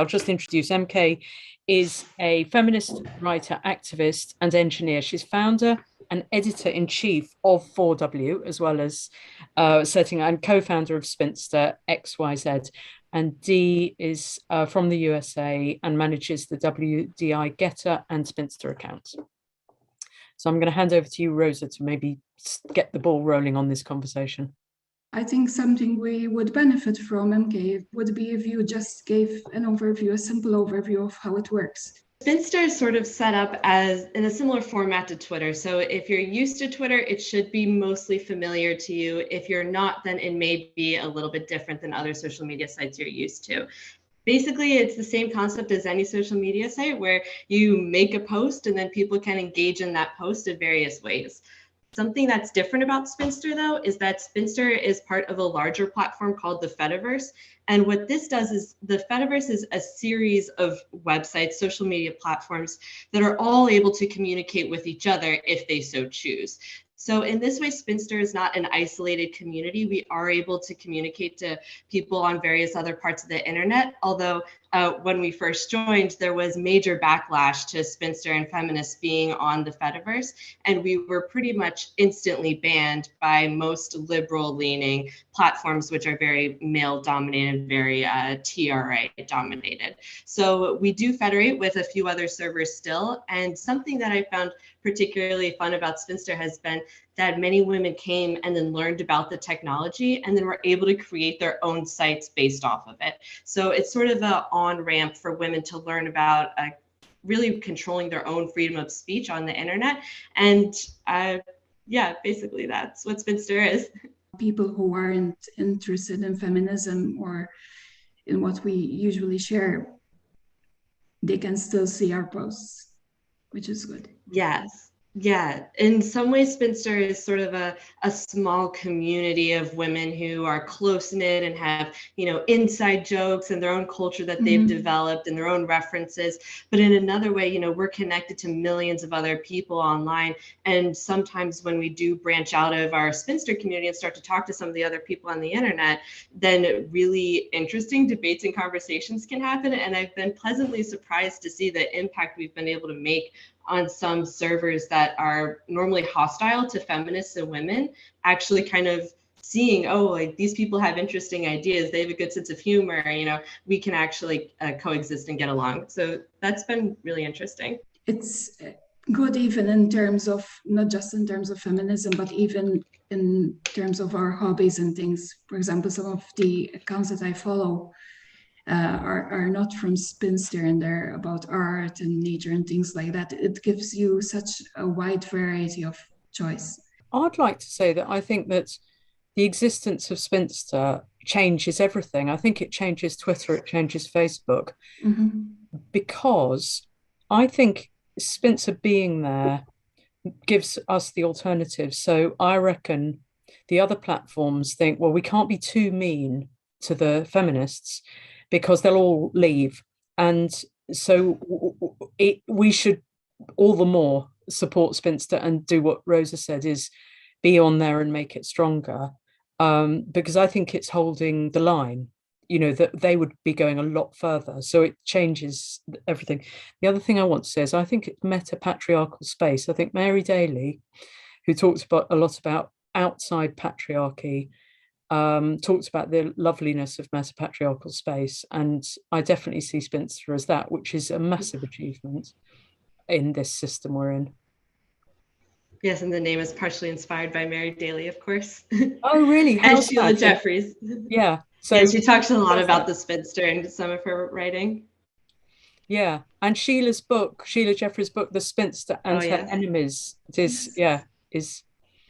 I'll just introduce MK is a feminist writer, activist, and engineer. She's founder and editor-in-chief of 4W, as well as setting and co-founder of Spinster.xyz. And Dee is from the USA and manages the WDI Getter and Spinster accounts. So I'm going to hand over to you, Rosa, to maybe get the ball rolling on this conversation. I think something we would benefit from, MK, would be if you just gave an overview, a simple overview of how it works. Spinster is sort of set up as in a similar format to Twitter. So if you're used to Twitter, it should be mostly familiar to you. If you're not, then it may be a little bit different than other social media sites you're used to. Basically, it's the same concept as any social media site where you make a post and then people can engage in that post in various ways. Something that's different about Spinster, though, is that Spinster is part of a larger platform called the Fediverse. And what this does is the Fediverse is a series of websites, social media platforms that are all able to communicate with each other if they so choose. So in this way, Spinster is not an isolated community. We are able to communicate to people on various other parts of the internet, although when we first joined, there was major backlash to Spinster and feminists being on the Fediverse, and we were pretty much instantly banned by most liberal-leaning platforms, which are very male-dominated, very TRA-dominated. So we do federate with a few other servers still, and something that I found particularly fun about Spinster has been that many women came and then learned about the technology and then were able to create their own sites based off of it. So it's sort of an on-ramp for women to learn about really controlling their own freedom of speech on the internet. And yeah, basically that's what Spinster is. People who aren't interested in feminism or in what we usually share, they can still see our posts, which is good. Yes. Yeah, in some ways, Spinster is sort of a small community of women who are close-knit and have, inside jokes and their own culture that they've developed and their own references. But in another way, we're connected to millions of other people online. And sometimes when we do branch out of our Spinster community and start to talk to some of the other people on the internet, then really interesting debates and conversations can happen. And I've been pleasantly surprised to see the impact we've been able to make on some servers that are normally hostile to feminists and women, actually kind of seeing, oh, like these people have interesting ideas, they have a good sense of humor, we can actually coexist and get along. So that's been really interesting. It's good even in terms of, not just in terms of feminism, but even in terms of our hobbies and things. For example, some of the accounts that I follow are not from Spinster, and they're about art and nature and things like that. It gives you such a wide variety of choice. I'd like to say that I think that the existence of Spinster changes everything. I think it changes Twitter, it changes Facebook, because I think Spinster being there gives us the alternative. So I reckon the other platforms think, well, we can't be too mean to the feminists because they'll all leave. And so we should all the more support Spinster and do what Rosa said, is be on there and make it stronger. Because I think it's holding the line, that they would be going a lot further. So it changes everything. The other thing I want to say is I think it's meta-patriarchal space. I think Mary Daly, who talks a lot about outside patriarchy, talks about the loveliness of meta-patriarchal space, and I definitely see Spinster as that, which is a massive achievement in this system we're in. Yes, and the name is partially inspired by Mary Daly, of course. Oh, really? And Sheila Jeffries. Yeah. So yeah, she talks a lot about the Spinster in some of her writing. Yeah, and Sheila Jeffries' book, The Spinster and Her Enemies, is.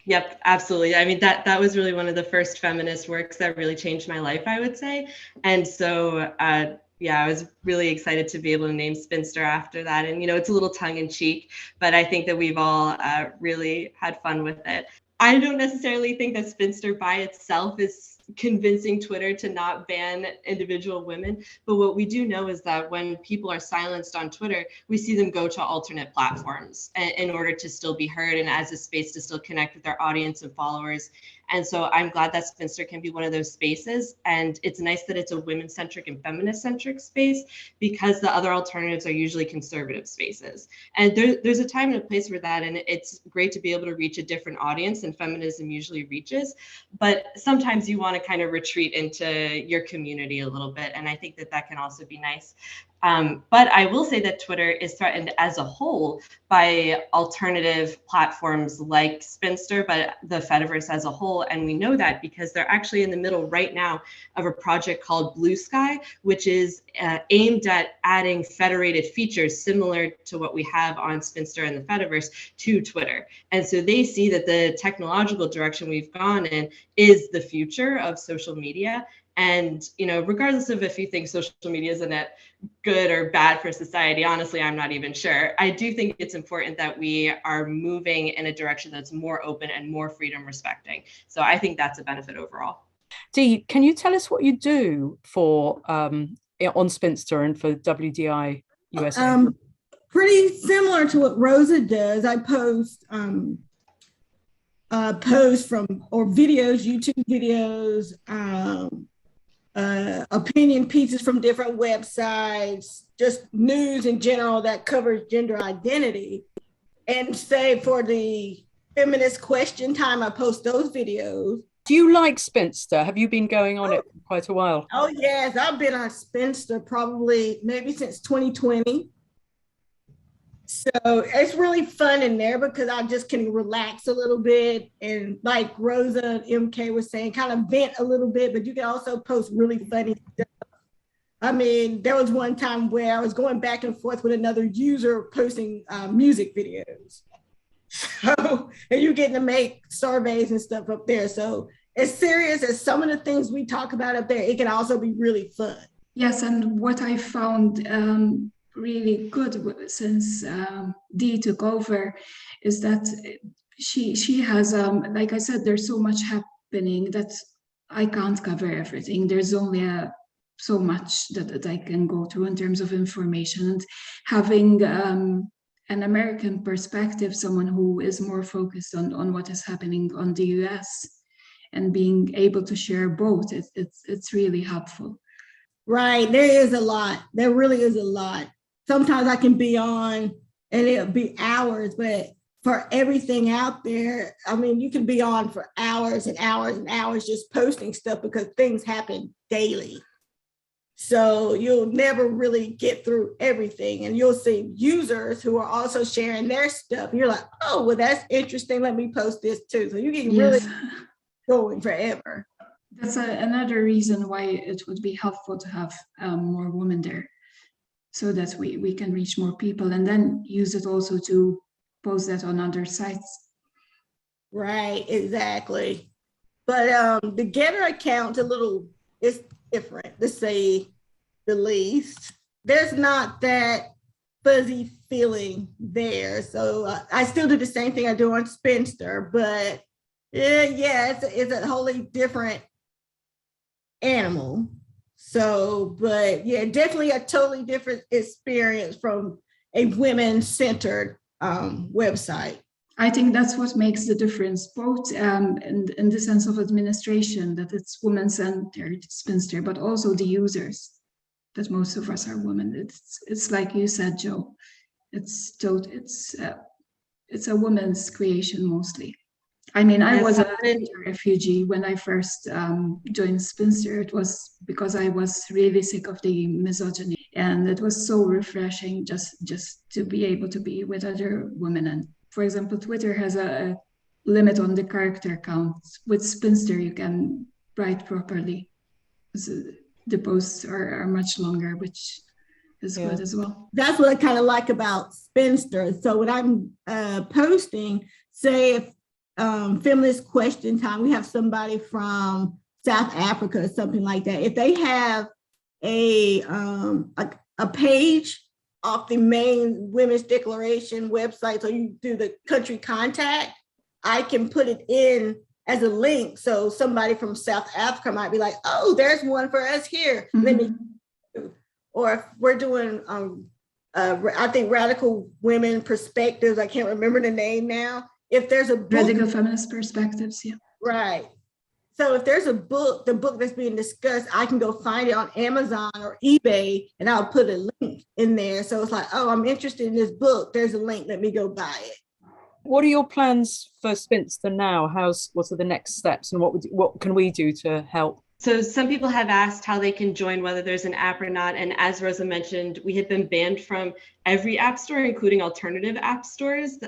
Yep, absolutely. I mean, that was really one of the first feminist works that really changed my life, I would say. And so, I was really excited to be able to name Spinster after that. And, it's a little tongue in cheek, but I think that we've all really had fun with it. I don't necessarily think that Spinster by itself is, convincing Twitter to not ban individual women. But what we do know is that when people are silenced on Twitter, we see them go to alternate platforms in order to still be heard and as a space to still connect with their audience and followers. And so I'm glad that Spinster can be one of those spaces. And it's nice that it's a women-centric and feminist-centric space, because the other alternatives are usually conservative spaces. And there's a time and a place for that. And it's great to be able to reach a different audience than feminism usually reaches. But sometimes you want to kind of retreat into your community a little bit. And I think that that can also be nice. But I will say that Twitter is threatened as a whole by alternative platforms like Spinster, but the Fediverse as a whole. And we know that because they're actually in the middle right now of a project called Blue Sky, which is aimed at adding federated features similar to what we have on Spinster and the Fediverse to Twitter. And so they see that the technological direction we've gone in is the future of social media. And, you know, regardless of if you think social media is a net good or bad for society, honestly, I'm not even sure. I do think it's important that we are moving in a direction that's more open and more freedom respecting. So I think that's a benefit overall. Dee, can you tell us what you do for on Spinster and for WDI USA? Pretty similar to what Rosa does. I post posts from or videos, YouTube videos, opinion pieces from different websites, just news in general that covers gender identity. And say for the Feminist Question Time, I post those videos. Do you like Spinster? Have you been going on it for quite a while? Oh, yes. I've been on Spinster probably maybe since 2020. So it's really fun in there because I just can relax a little bit. And like Rosa and MK was saying, kind of vent a little bit, but you can also post really funny stuff. I mean, there was one time where I was going back and forth with another user posting music videos. So, and you're getting to make surveys and stuff up there. So as serious as some of the things we talk about up there, it can also be really fun. Yes, and what I found really good since Dee took over is that she has, like I said, there's so much happening that I can't cover everything. There's only so much that I can go through in terms of information, and having an American perspective, someone who is more focused on what is happening on the US and being able to share both, it's really helpful. Right, there is a lot. There really is a lot. Sometimes I can be on and it'll be hours, but for everything out there, I mean, you can be on for hours and hours and hours just posting stuff because things happen daily. So you'll never really get through everything. And you'll see users who are also sharing their stuff. You're like, oh, well, that's interesting. Let me post this too. So you can really going forever. That's another reason why it would be helpful to have more women there, so that we can reach more people and then use it also to post that on other sites. Right, exactly. But the Getter account is different, to say the least. There's not that fuzzy feeling there. So I still do the same thing I do on Spinster, but it's a wholly different animal. So, but yeah, definitely a totally different experience from a women-centered website. I think that's what makes the difference, both in the sense of administration, that it's women-centered Spinster, but also the users, that most of us are women. It's like you said, Joe, it's a woman's creation mostly. I mean, I was a refugee when I first joined Spinster. It was because I was really sick of the misogyny, and it was so refreshing just to be able to be with other women. And for example, Twitter has a limit on the character count. With Spinster, you can write properly. So the posts are much longer, which is good as well. That's what I kind of like about Spinster. So when I'm posting, say if Feminist Question Time, we have somebody from South Africa or something like that. If they have a page off the main Women's Declaration website, so you do the country contact, I can put it in as a link. So somebody from South Africa might be like, oh, there's one for us here. Let me, or if we're doing, I think Radical Women Perspectives, I can't remember the name now. If there's a book, Radical Feminist Perspectives, yeah. Right. So if there's a book, the book that's being discussed, I can go find it on Amazon or eBay and I'll put a link in there. So it's like, oh, I'm interested in this book. There's a link, let me go buy it. What are your plans for Spinster now? What are the next steps, and what can we do to help? So some people have asked how they can join, whether there's an app or not. And as Rosa mentioned, we have been banned from every app store, including alternative app stores.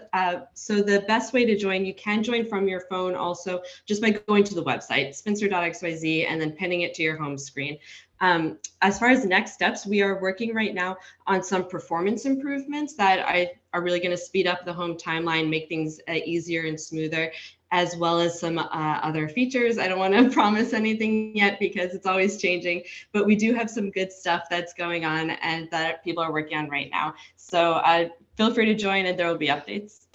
So the best way to join, you can join from your phone also, just by going to the website, Spinster.xyz, and then pinning it to your home screen. As far as the next steps, we are working right now on some performance improvements that are really going to speed up the home timeline, make things easier and smoother, as well as some other features. I don't want to promise anything yet because it's always changing, but we do have some good stuff that's going on and that people are working on right now. So feel free to join and there will be updates.